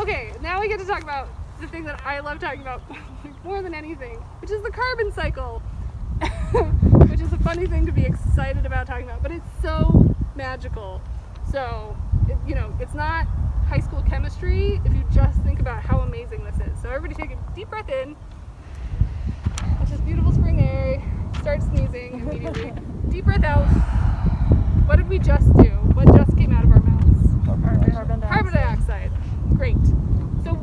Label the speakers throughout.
Speaker 1: Okay, now we get to talk about the thing that I love talking about more than anything, which is the carbon cycle. Which is a funny thing to be excited about talking about, but it's so magical. So, it's not high school chemistry if you just think about how amazing this is. So everybody take a deep breath in. It's just beautiful spring air. Start sneezing immediately. Deep breath out. What did we just do? What just came out of our mouths? Carbon dioxide. Great. So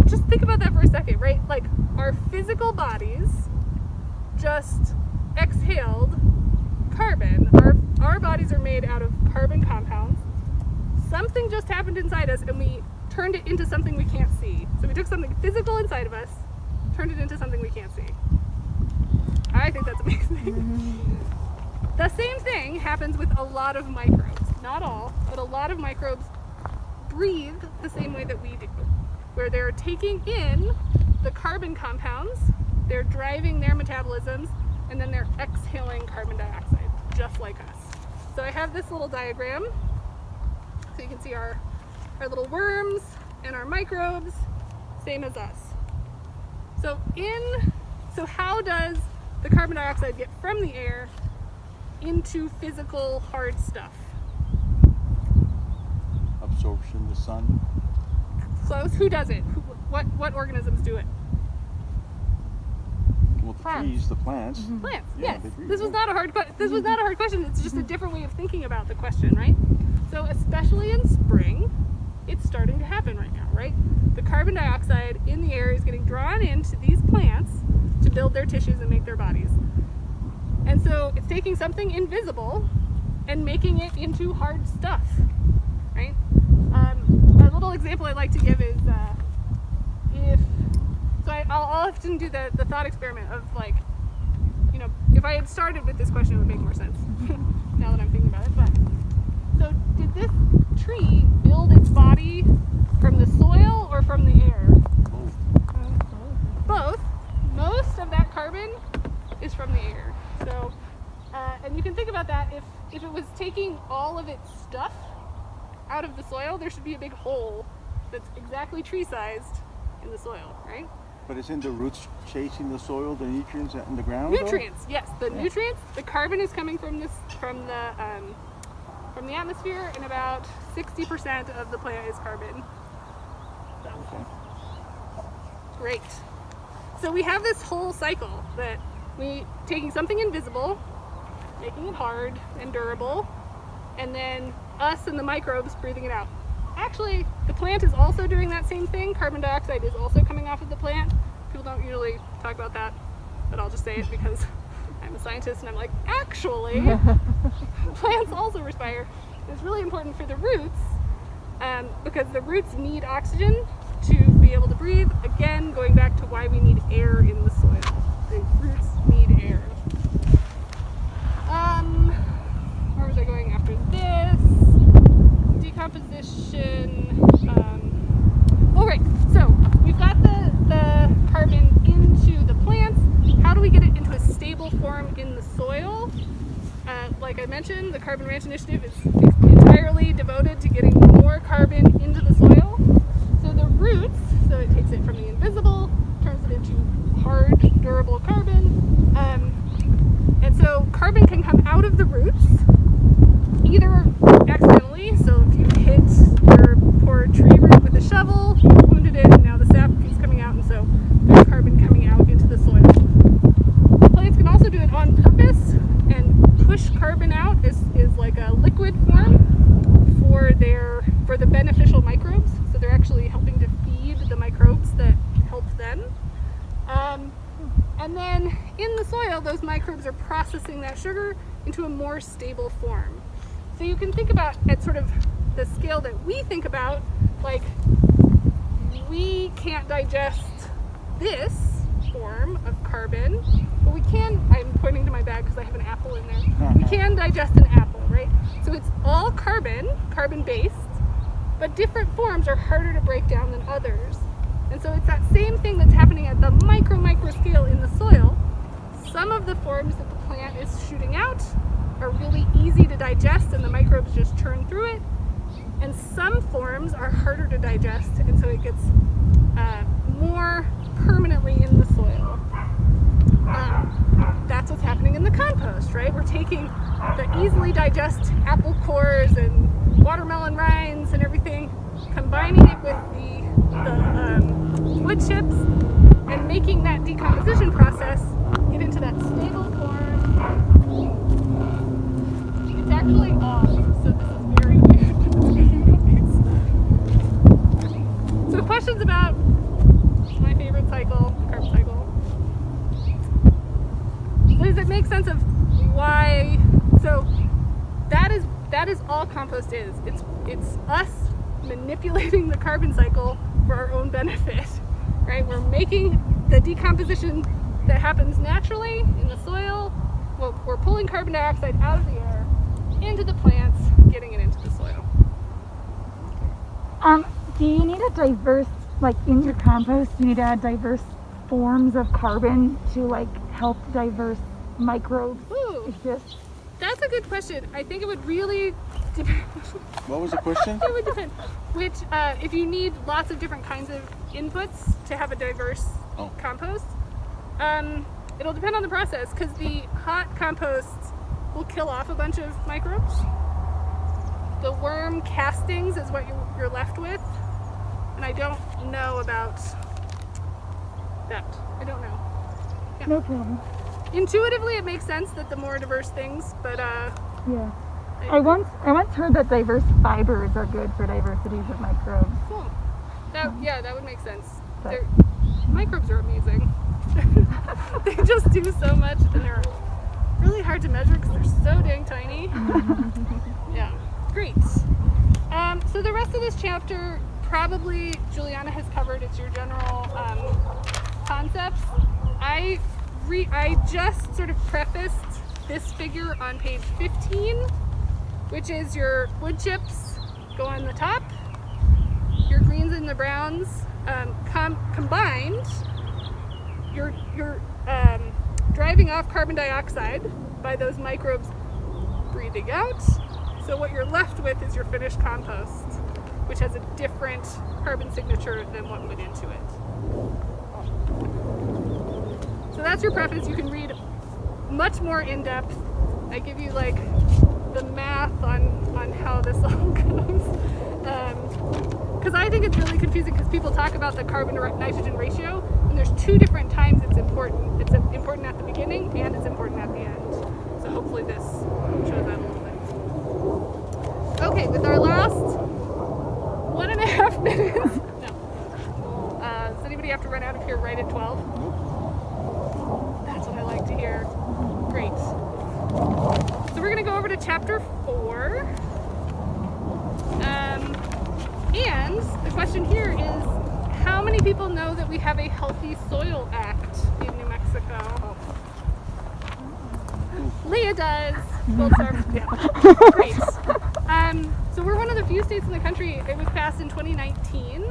Speaker 1: just think about that for a second, right? Like our physical bodies just exhaled carbon. Our bodies are made out of carbon compounds. Something just happened inside us and we turned it into something we can't see. So we took something physical inside of us, turned it into something we can't see. I think that's amazing. The same thing happens with a lot of microbes. Not all, but a lot of microbes breathe the same way that we do, where they're taking in the carbon compounds, they're driving their metabolisms, and then they're exhaling carbon dioxide, just like us. So I have this little diagram, so you can see our little worms and our microbes, same as us. So how does the carbon dioxide get from the air into physical hard stuff?
Speaker 2: Absorption, the sun.
Speaker 1: Close. Who does it? What organisms do it?
Speaker 2: Well, the trees, the plants.
Speaker 1: Plants.
Speaker 2: Yeah,
Speaker 1: Yes.
Speaker 2: they breathe,
Speaker 1: This was not a hard question. It's just a different way of thinking about the question, right? So especially in spring, it's starting to happen right now, right? The carbon dioxide in the air is getting drawn into these plants to build their tissues and make their bodies. And so it's taking something invisible and making it into hard stuff, right? A little example I like to give is I'll often do the thought experiment of like, if I had started with this question, it would make more sense now that I'm thinking about it. But so did this tree build its body from the soil or from the air? Both. Most of that carbon is from the air. So, and you can think about that if it was taking all of its stuff out of the soil, there should be a big hole that's exactly tree-sized in the soil, right?
Speaker 2: But isn't the roots chasing the soil, the nutrients in the ground?
Speaker 1: Nutrients, yes. Nutrients, the carbon is coming from the atmosphere, and about 60% of the plant is carbon. So.
Speaker 2: Okay.
Speaker 1: Great. So we have this whole cycle that we taking something invisible, making it hard and durable, and then us and the microbes breathing it out. Actually, the plant is also doing that same thing. Carbon dioxide is also coming off of the plant. People don't usually talk about that, but I'll just say it because I'm a scientist and I'm like, actually, plants also respire. It's really important for the roots because the roots need oxygen to be able to breathe. Again, going back to why we need air in the soil. The roots need air. Where was I going after this? Decomposition. Right. So we've got the carbon into the plants. How do we get it into a stable form in the soil? Like I mentioned, the Carbon Ranch Initiative is entirely devoted to getting more carbon into the soil. So the roots, so it takes it from the invisible, turns it into hard, durable carbon. And so carbon can come out of the roots, either accidentally, so if you hit your poor tree root with a shovel, you wounded it, and now the sap is coming out, and so there's carbon coming out into the soil. Plants can also do it on purpose and push carbon out is like a liquid form for the beneficial microbes, so they're actually helping to feed the microbes that help them. And then in the soil, those microbes are processing that sugar into a more stable form. So you can think about at sort of the scale that we think about, like we can't digest this form of carbon, but we can, I'm pointing to my bag because I have an apple in there, we can digest an apple, right? So it's all carbon-based, but different forms are harder to break down than others. And so it's that same thing that's happening at the micro scale in the soil. Some of the forms that the plant is shooting out are really easy to digest and the microbes just churn through it. And some forms are harder to digest, and so it gets more permanently in the soil. That's what's happening in the compost, right? We're taking the easily digest apple cores and watermelon rinds and everything, combining it with the wood chips, and making that decomposition process get into that stable form. It's actually off, so this is very weird. So questions about my favorite cycle, the carb cycle. Does it make sense of why? So that is all compost is. It's us manipulating the carbon cycle for our own benefit, right? We're making the decomposition that happens naturally in the soil. We're pulling carbon dioxide out of the air into the plants, getting it into the soil.
Speaker 3: Do you need a diverse, like in your compost, do you need to add diverse forms of carbon to like help diverse microbes exist?
Speaker 1: That's a good question. I think it would really depend.
Speaker 2: What was the question?
Speaker 1: It would depend. Which, if you need lots of different kinds of inputs to have a diverse compost, it'll depend on the process, because the hot composts will kill off a bunch of microbes. The worm castings is what you're left with, and I don't know about that. I don't know. Yeah.
Speaker 3: No problem.
Speaker 1: Intuitively, it makes sense that the more diverse things, but
Speaker 3: yeah. I once heard that diverse fibers are good for diversities of microbes.
Speaker 1: Cool. That would make sense. Microbes are amazing. They just do so much, and they're really hard to measure because they're so dang tiny. Yeah, great. So the rest of this chapter probably Juliana has covered. It's your general concepts. I just sort of prefaced this figure on page 15, which is your wood chips go on the top, your greens and the browns combined, you're driving off carbon dioxide by those microbes breathing out. So what you're left with is your finished compost, which has a different carbon signature than what went into it. So that's your preface. You can read much more in depth. I give you like the math on how this all goes. Because I think it's really confusing, because people talk about the carbon to nitrogen ratio, and there's two different times it's important. It's important at the beginning and it's important at the end. So hopefully this shows that a little bit. Okay, with our last 1.5 minutes. No. Does anybody have to run out of here right at 12?
Speaker 2: Nope.
Speaker 1: That's what I like to hear. Great. So we're going to go over to chapter 4. And the question here is, how many people know that we have a Healthy Soil Act in New Mexico? Leah does. Well, yeah. Great. So we're one of the few states in the country. It was passed in 2019.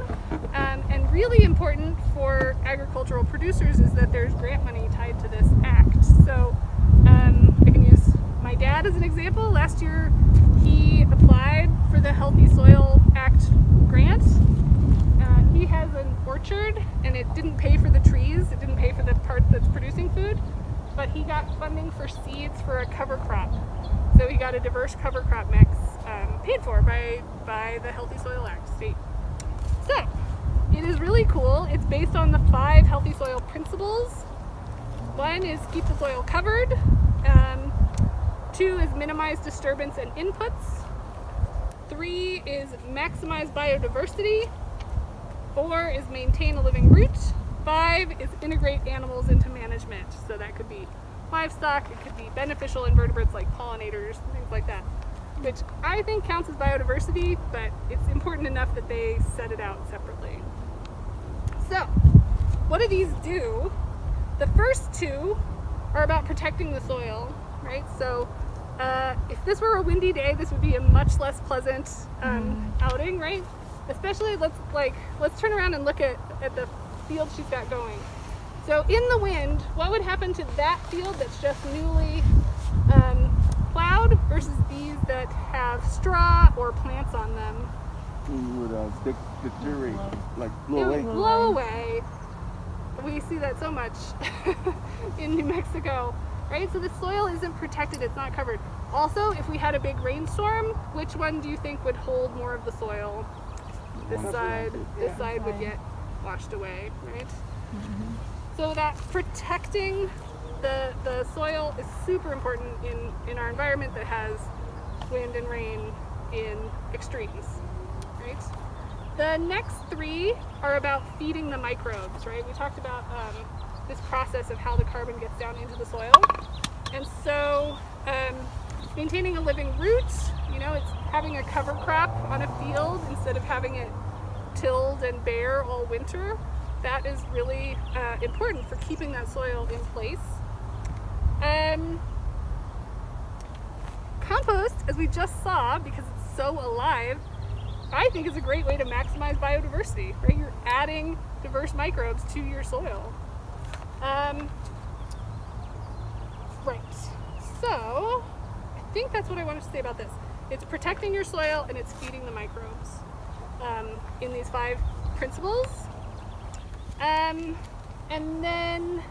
Speaker 1: And really important for agricultural producers is that there's grant money tied to this act. So I can use my dad as an example. Last year he applied for the Healthy Soil Act grant. He has an orchard, and it didn't pay for the trees, it didn't pay for the part that's producing food, but he got funding for seeds for a cover crop. So he got a diverse cover crop mix paid for by the Healthy Soil Act state. So it is really cool. It's based on the 5 healthy soil principles. 1 is keep the soil covered. 2 is minimize disturbance and inputs. 3 is maximize biodiversity. 4 is maintain a living root. 5 is integrate animals into management. So that could be livestock, it could be beneficial invertebrates like pollinators, things like that, which I think counts as biodiversity, but it's important enough that they set it out separately. So, what do these do? The first 2 are about protecting the soil, right? So, if this were a windy day, this would be a much less pleasant outing, right? Especially, let's turn around and look at the field she's got going. So in the wind, what would happen to that field that's just newly plowed versus these that have straw or plants on them?
Speaker 2: would deteriorate, like
Speaker 1: It
Speaker 2: blow away.
Speaker 1: would blow away. We see that so much in New Mexico, right? So the soil isn't protected, it's not covered. Also, if we had a big rainstorm, which one do you think would hold more of the soil? This side would get washed away, right? So that protecting the soil is super important in our environment that has wind and rain in extremes, right? The next three are about feeding the microbes, right? We talked about this process of how the carbon gets down into the soil. And so maintaining a living root, it's having a cover crop on a field instead of having it tilled and bare all winter. That is really important for keeping that soil in place. Compost, as we just saw, because it's so alive, I think is a great way to maximize biodiversity, right? You're adding diverse microbes to your soil. Right, so I think that's what I wanted to say about this. It's protecting your soil and it's feeding the microbes in these 5 principles. And then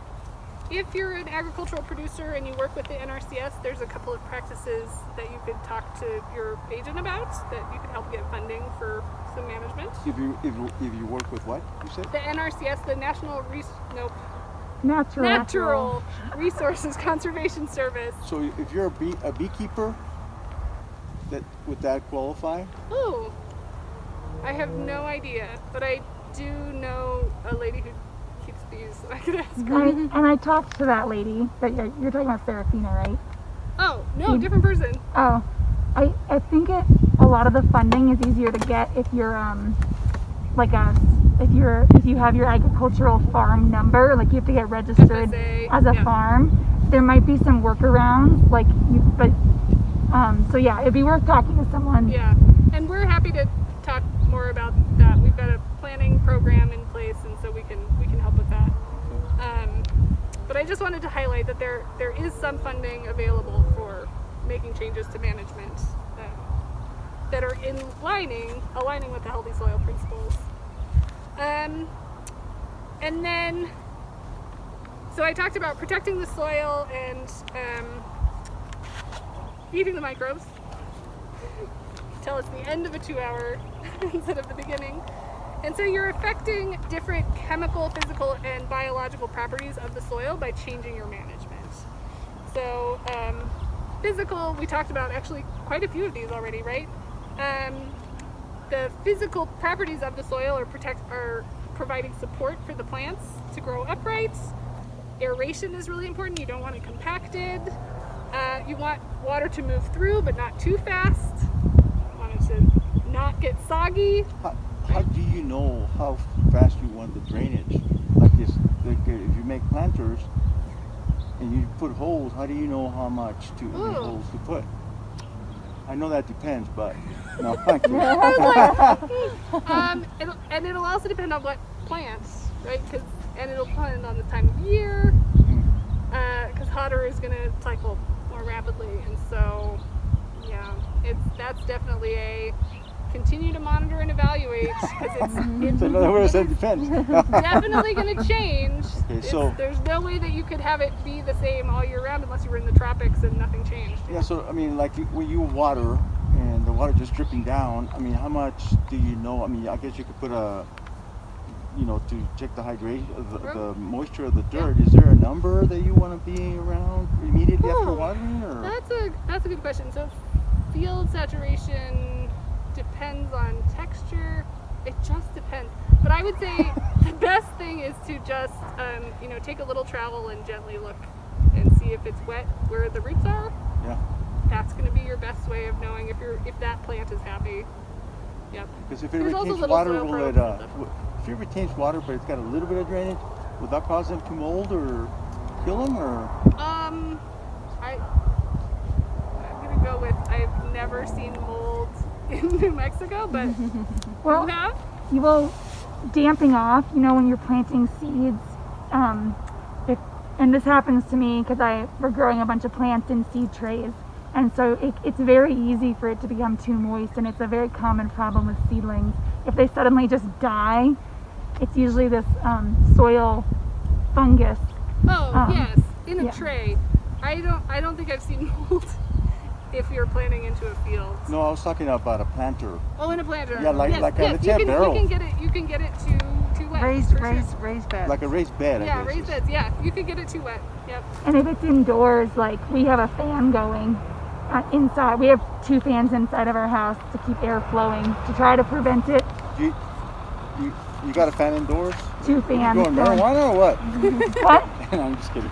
Speaker 1: if you're an agricultural producer and you work with the NRCS, there's a couple of practices that you could talk to your agent about that you could help get funding for some management.
Speaker 2: If you work with what, you said?
Speaker 1: The NRCS, the
Speaker 3: Natural
Speaker 1: Resources Conservation Service.
Speaker 2: So if you're a beekeeper, would that qualify?
Speaker 1: Ooh, I have no idea, but I do know a lady who keeps bees, so I could ask her.
Speaker 3: And I talked to that lady, but you're talking about Serafina, right?
Speaker 1: Oh, no, different person.
Speaker 3: Oh, I think a lot of the funding is easier to get if you're if you have your agricultural farm number, like you have to get registered
Speaker 1: FSA,
Speaker 3: as a farm. There might be some workarounds, so yeah, it'd be worth talking to someone.
Speaker 1: Yeah, and we're happy to talk more about that. We've got a planning program in place, and so we can help with that. But I just wanted to highlight that there is some funding available for making changes to management that are aligning with the healthy soil principles. And then, so I talked about protecting the soil and feeding the microbes. Tell us the end of a 2-hour instead of the beginning. And so you're affecting different chemical, physical, and biological properties of the soil by changing your management. So physical, we talked about actually quite a few of these already, right? The physical properties of the soil are providing support for the plants to grow upright. Aeration is really important. You don't want it compacted. You want water to move through, but not too fast. You want it to not get soggy.
Speaker 2: How do you know how fast you want the drainage? Like if you make planters and you put holes, how do you know how much holes to put? I know that depends, but no.
Speaker 1: It'll also depend on what plants, right? And it'll depend on the time of year, because hotter is going to cycle more rapidly, and so yeah, that's definitely a continue to monitor and evaluate, because it's
Speaker 2: So in other words, it depends.
Speaker 1: definitely going to change.
Speaker 2: Okay, so
Speaker 1: there's no way that you could have it be the same all year round unless you were in the tropics and nothing changed.
Speaker 2: yeah, so I mean, like when you water and the water just dripping down, I mean, how much do you know? I mean, I guess you could put to check the hydration, the moisture of the dirt. Yeah. Is there a number that you want to be around immediately after watering, or?
Speaker 1: That's a good question. So field saturation depends on texture. It just depends. But I would say the best thing is to just take a little travel and gently look and see if it's wet where the roots are.
Speaker 2: Yeah.
Speaker 1: That's going to be your best way of knowing if that plant is happy. Yep.
Speaker 2: Because if it retains water, if it retains water but it's got a little bit of drainage, would that cause them to mold or kill them, or?
Speaker 1: I'm gonna go with I've never seen mold in New Mexico, but
Speaker 3: well,
Speaker 1: you have?
Speaker 3: You will damping off. When you're planting seeds, and this happens to me because we're growing a bunch of plants in seed trays. And so it's very easy for it to become too moist, and it's a very common problem with seedlings. If they suddenly just die, it's usually this soil fungus.
Speaker 1: Oh, yes, in a
Speaker 3: yeah.
Speaker 1: tray. I don't think I've seen mold if you're planting into a field.
Speaker 2: No, I was talking about a planter.
Speaker 1: Oh, in a planter.
Speaker 2: Yeah, like
Speaker 1: yes,
Speaker 2: like
Speaker 1: yes,
Speaker 2: let's say a barrel.
Speaker 1: You can get it too wet.
Speaker 4: Raised beds.
Speaker 2: Like a raised bed. I
Speaker 1: Yeah,
Speaker 2: guess
Speaker 1: raised
Speaker 2: is.
Speaker 1: beds. Yeah, you can get it too wet. Yep.
Speaker 3: And if it's indoors, like we have a fan going inside. We have 2 fans inside of our house to keep air flowing to try to prevent it.
Speaker 2: You got a fan indoors?
Speaker 3: 2 fans.
Speaker 2: You going marijuana or what?
Speaker 3: What?
Speaker 2: I'm just kidding.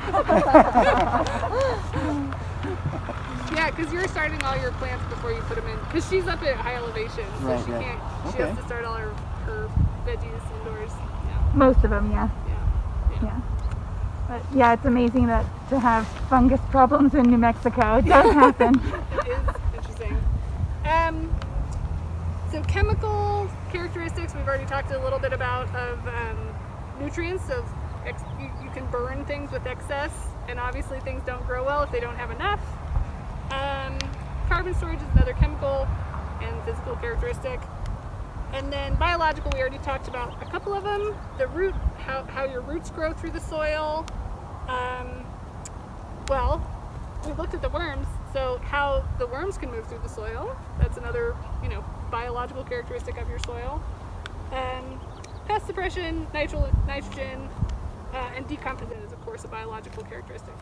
Speaker 1: Yeah, because you're starting all your plants before you put them in. Because she's up at high elevation, so
Speaker 2: Right,
Speaker 1: she
Speaker 2: right.
Speaker 1: can't. She
Speaker 2: Okay.
Speaker 1: has to start all her veggies indoors. Yeah,
Speaker 3: Most of them, yeah.
Speaker 1: yeah.
Speaker 3: Yeah. But yeah, it's amazing that to have fungus problems in New Mexico. It does happen.
Speaker 1: It is interesting. So chemical characteristics we've already talked a little bit about of nutrients. So you can burn things with excess, and obviously things don't grow well if they don't have enough. Carbon storage is another chemical and physical characteristic. And then biological, we already talked about a couple of them. The root, how your roots grow through the soil. Well, we looked at the worms, so how the worms can move through the soil. That's another, biological characteristic of your soil. Pest suppression, nitrogen, and decomposition is, of course, a biological characteristic.